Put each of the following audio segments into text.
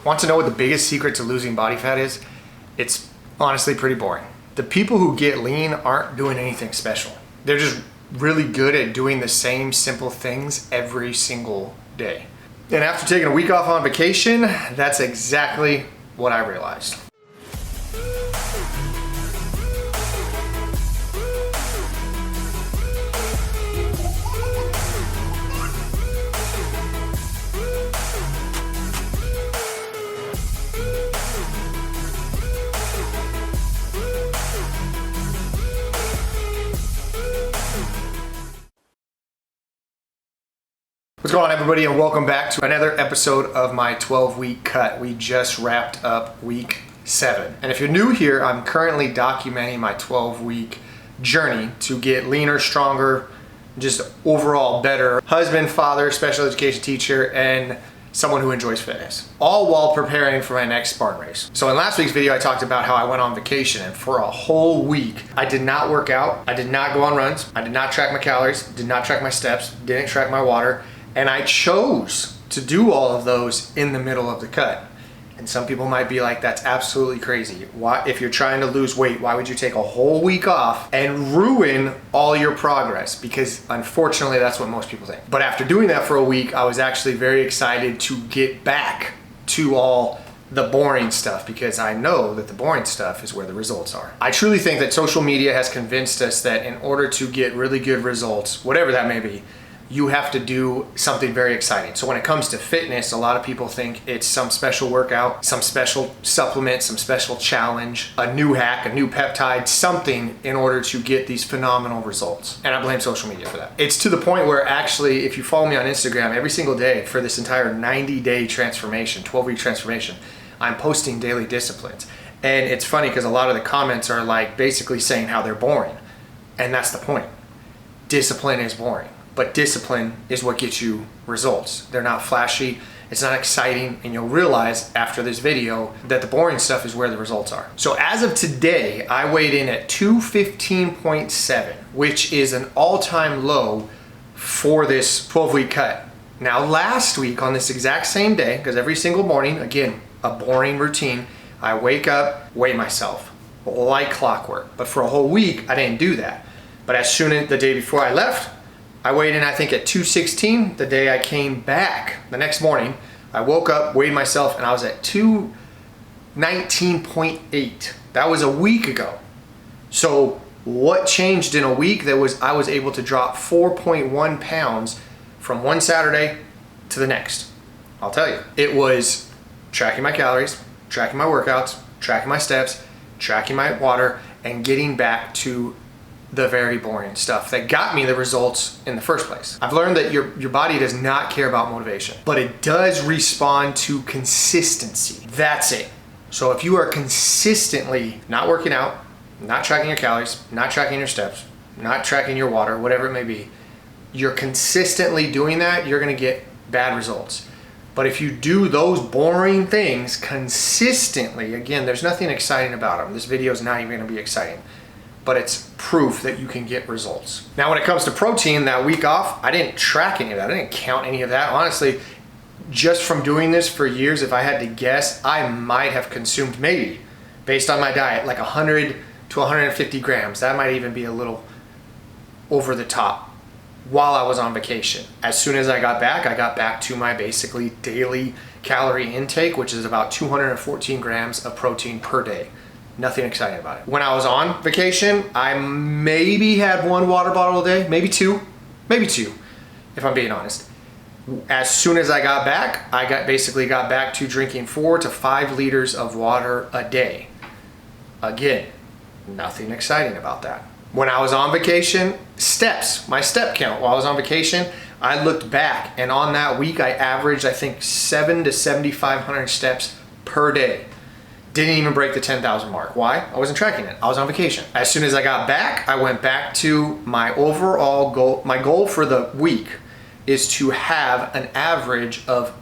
Want to know what the biggest secret to losing body fat is? It's honestly pretty boring. The people who get lean aren't doing anything special. They're just really good at doing the same simple things every single day. And after taking a week off on vacation, that's exactly what I realized. What's going on, everybody, and welcome back to another episode of my 12-week cut. We just wrapped up week 7. And if you're new here, I'm currently documenting my 12-week journey to get leaner, stronger, just overall better husband, father, special education teacher, and someone who enjoys fitness, all while preparing for my next Spartan race. So in last week's video, I talked about how I went on vacation, and for a whole week, I did not work out, I did not go on runs, I did not track my calories, did not track my steps, didn't track my water, and I chose to do all of those in the middle of the cut. And some people might be like, that's absolutely crazy. Why, if you're trying to lose weight, why would you take a whole week off and ruin all your progress? Because unfortunately, that's what most people think. But after doing that for a week, I was actually very excited to get back to all the boring stuff, because I know that the boring stuff is where the results are. I truly think that social media has convinced us that in order to get really good results, whatever that may be, you have to do something very exciting. So when it comes to fitness, a lot of people think it's some special workout, some special supplement, some special challenge, a new hack, a new peptide, something in order to get these phenomenal results. And I blame social media for that. It's to the point where actually, if you follow me on Instagram, every single day for this entire 90-day transformation, 12-week transformation, I'm posting daily disciplines. And it's funny because a lot of the comments are like basically saying how they're boring. And that's the point. Discipline is boring. But discipline is what gets you results. They're not flashy, it's not exciting, and you'll realize after this video that the boring stuff is where the results are. So as of today, I weighed in at 215.7, which is an all-time low for this 12-week cut. Now last week on this exact same day, because every single morning, again, a boring routine, I wake up, weigh myself, like clockwork. But for a whole week, I didn't do that. But as soon as the day before I left, I weighed in, I think, at 216. The day I came back, the next morning, I woke up, weighed myself, and I was at 219.8. That was a week ago. So what changed in a week? I was able to drop 4.1 pounds from one Saturday to the next. I'll tell you. It was tracking my calories, tracking my workouts, tracking my steps, tracking my water, and getting back to the very boring stuff that got me the results in the first place. I've learned that your body does not care about motivation, but it does respond to consistency. That's it. So if you are consistently not working out, not tracking your calories, not tracking your steps, not tracking your water, whatever it may be, you're consistently doing that, you're gonna get bad results. But if you do those boring things consistently, again, there's nothing exciting about them. This video is not even gonna be exciting, but it's proof that you can get results. Now, when it comes to protein, that week off, I didn't track any of that. I didn't count any of that. Honestly, just from doing this for years, if I had to guess, I might have consumed, maybe, based on my diet, like 100 to 150 grams. That might even be a little over the top while I was on vacation. As soon as I got back to my basically daily calorie intake, which is about 214 grams of protein per day. Nothing exciting about it. When I was on vacation, I maybe had one water bottle a day, maybe two, if I'm being honest. As soon as I got back, basically got back to drinking 4 to 5 liters of water a day. Again, nothing exciting about that. When I was on vacation, steps, my step count while I was on vacation, I looked back, and on that week, I averaged, I think, 7 to 7,500 steps per day. Didn't even break the 10,000 mark. Why? I wasn't tracking it. I was on vacation. As soon as I got back, I went back to my overall goal. My goal for the week is to have an average of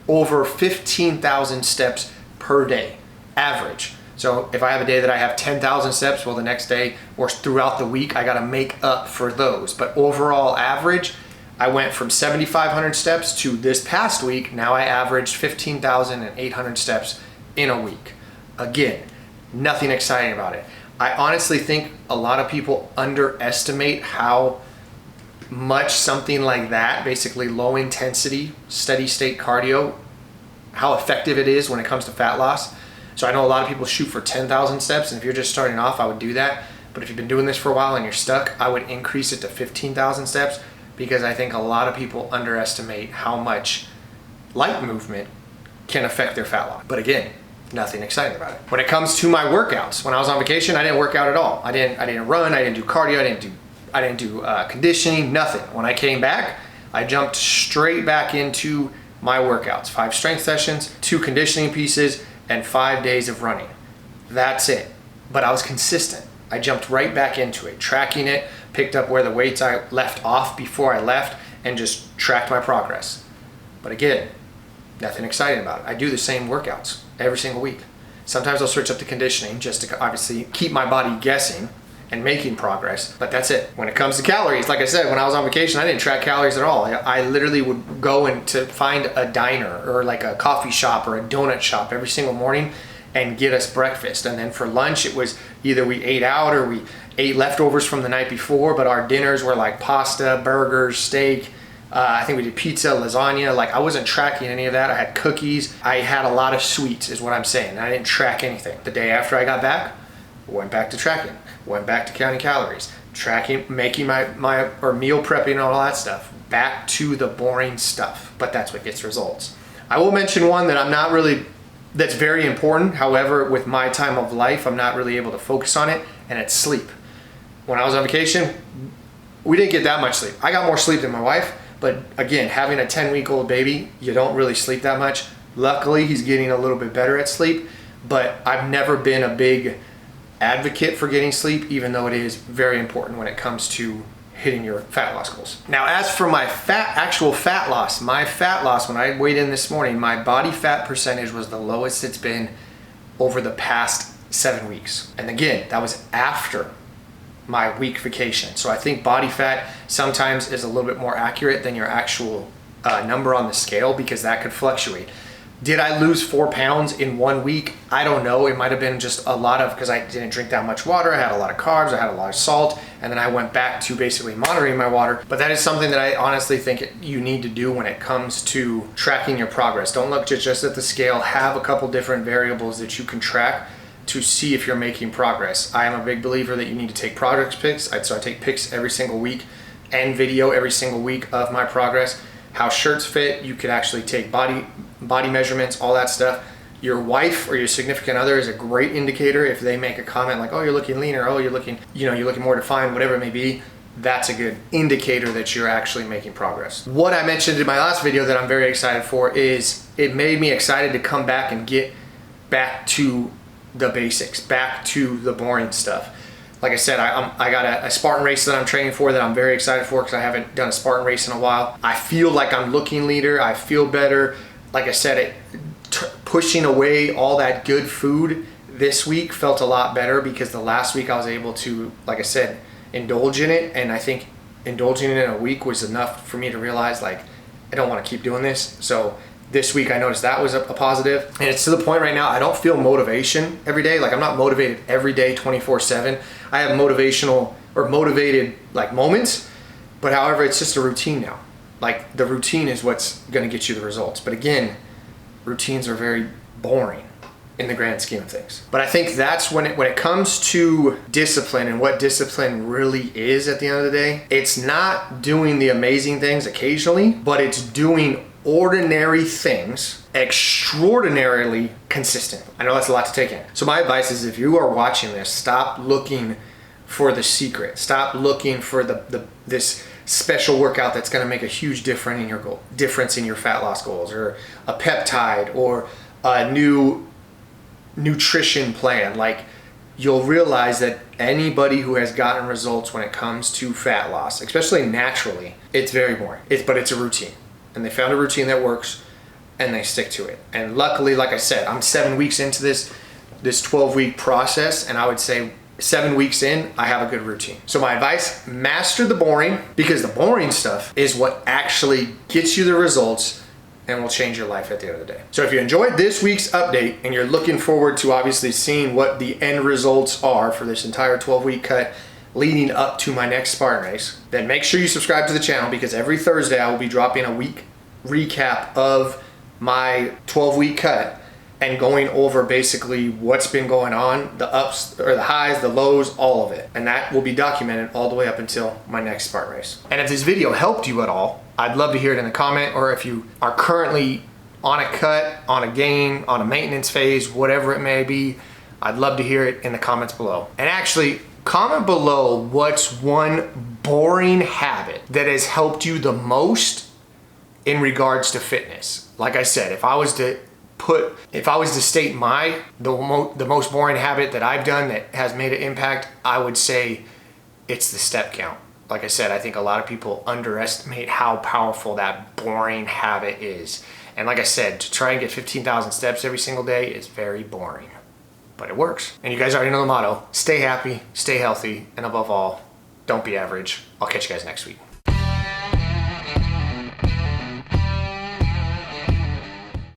over 15,000 steps per day. Average. So if I have a day that I have 10,000 steps, well, the next day or throughout the week, I got to make up for those. But overall average, I went from 7,500 steps to this past week. Now I averaged 15,800 steps in a week. Again, nothing exciting about it. I honestly think a lot of people underestimate how much something like that, basically low intensity, steady state cardio, how effective it is when it comes to fat loss. So I know a lot of people shoot for 10,000 steps, and if you're just starting off, I would do that. But if you've been doing this for a while and you're stuck, I would increase it to 15,000 steps, because I think a lot of people underestimate how much light movement can affect their fat loss. But again, nothing exciting about it. When it comes to my workouts, when I was on vacation, I didn't work out at all. I didn't run, I didn't do cardio, I didn't do conditioning, nothing. When I came back, I jumped straight back into my workouts. 5 strength sessions, 2 conditioning pieces, and 5 days of running. That's it. But I was consistent. I jumped right back into it, tracking it, picked up where the weights I left off before I left, and just tracked my progress. But again, nothing exciting about it. I do the same workouts every single week. Sometimes I'll switch up to conditioning just to obviously keep my body guessing and making progress, but that's it. When it comes to calories, like I said, when I was on vacation, I didn't track calories at all. I literally would go and to find a diner or like a coffee shop or a donut shop every single morning and get us breakfast. And then for lunch, it was either we ate out or we ate leftovers from the night before, but our dinners were like pasta, burgers, steak. I think we did pizza, lasagna. Like, I wasn't tracking any of that. I had cookies. I had a lot of sweets is what I'm saying. I didn't track anything. The day after I got back, went back to tracking, went back to counting calories, tracking, making my meal prepping and all that stuff. Back to the boring stuff, but that's what gets results. I will mention one that that's very important. However, with my time of life, I'm not really able to focus on it, and it's sleep. When I was on vacation, we didn't get that much sleep. I got more sleep than my wife, but again, having a 10-week-old baby, you don't really sleep that much. Luckily, he's getting a little bit better at sleep, but I've never been a big advocate for getting sleep, even though it is very important when it comes to hitting your fat loss goals. Now, as for my actual fat loss, when I weighed in this morning, my body fat percentage was the lowest it's been over the past 7 weeks. And again, that was after my week vacation. So I think body fat sometimes is a little bit more accurate than your actual number on the scale, because that could fluctuate. Did I lose 4 pounds in 1 week? I don't know. It might have been just a lot of, because I didn't drink that much water. I had a lot of carbs. I had a lot of salt. And then I went back to basically monitoring my water. But that is something that I honestly think you need to do when it comes to tracking your progress. Don't look just at the scale. Have a couple different variables that you can track to see if you're making progress. I am a big believer that you need to take progress pics. So I take pics every single week and video every single week of my progress. How shirts fit, you could actually take body measurements, all that stuff. Your wife or your significant other is a great indicator. If they make a comment like, oh, you're looking leaner, oh, you're looking more defined, whatever it may be, that's a good indicator that you're actually making progress. What I mentioned in my last video that I'm very excited for is it made me excited to come back and get back to the basics, back to the boring stuff. Like I said, I got a Spartan race that I'm training for that I'm very excited for, because I haven't done a Spartan race in a while. I feel like I'm looking leaner. I feel better. Like I said, pushing away all that good food this week felt a lot better, because the last week I was able to, like I said, indulge in it. And I think indulging in it in a week was enough for me to realize, like, I don't want to keep doing this. So this week I noticed that was a positive. And it's to the point right now, I don't feel motivation every day. Like, I'm not motivated every day 24/7. I have motivated like moments, but however, it's just a routine now. Like, the routine is what's going to get you the results. But again, routines are very boring in the grand scheme of things. But I think that's when it comes to discipline and what discipline really is at the end of the day, it's not doing the amazing things occasionally, but it's doing ordinary things extraordinarily consistent. I know that's a lot to take in. So my advice is, if you are watching this, stop looking for the secret. Stop looking for this special workout that's going to make a huge difference in your fat loss goals, or a peptide, or a new nutrition plan. Like, you'll realize that anybody who has gotten results when it comes to fat loss, especially naturally, it's very boring. But it's a routine. And they found a routine that works, and they stick to it. And luckily, like I said, I'm 7 weeks into this 12-week process, and I would say 7 weeks in, I have a good routine. So my advice, master the boring, because the boring stuff is what actually gets you the results and will change your life at the end of the day. So if you enjoyed this week's update and you're looking forward to obviously seeing what the end results are for this entire 12-week cut leading up to my next Spartan race, then make sure you subscribe to the channel, because every Thursday I will be dropping a week recap of my 12-week cut and going over basically what's been going on, the ups or the highs, the lows, all of it. And that will be documented all the way up until my next Spartan race. And if this video helped you at all, I'd love to hear it in the comment, or if you are currently on a cut, on a gain, on a maintenance phase, whatever it may be, I'd love to hear it in the comments below. And actually, comment below what's one boring habit that has helped you the most in regards to fitness. Like I said, if I was to state the most boring habit that I've done that has made an impact, I would say it's the step count. Like I said, I think a lot of people underestimate how powerful that boring habit is. And like I said, to try and get 15,000 steps every single day is very boring, but it works. And you guys already know the motto: stay happy, stay healthy, and above all, don't be average. I'll catch you guys next week.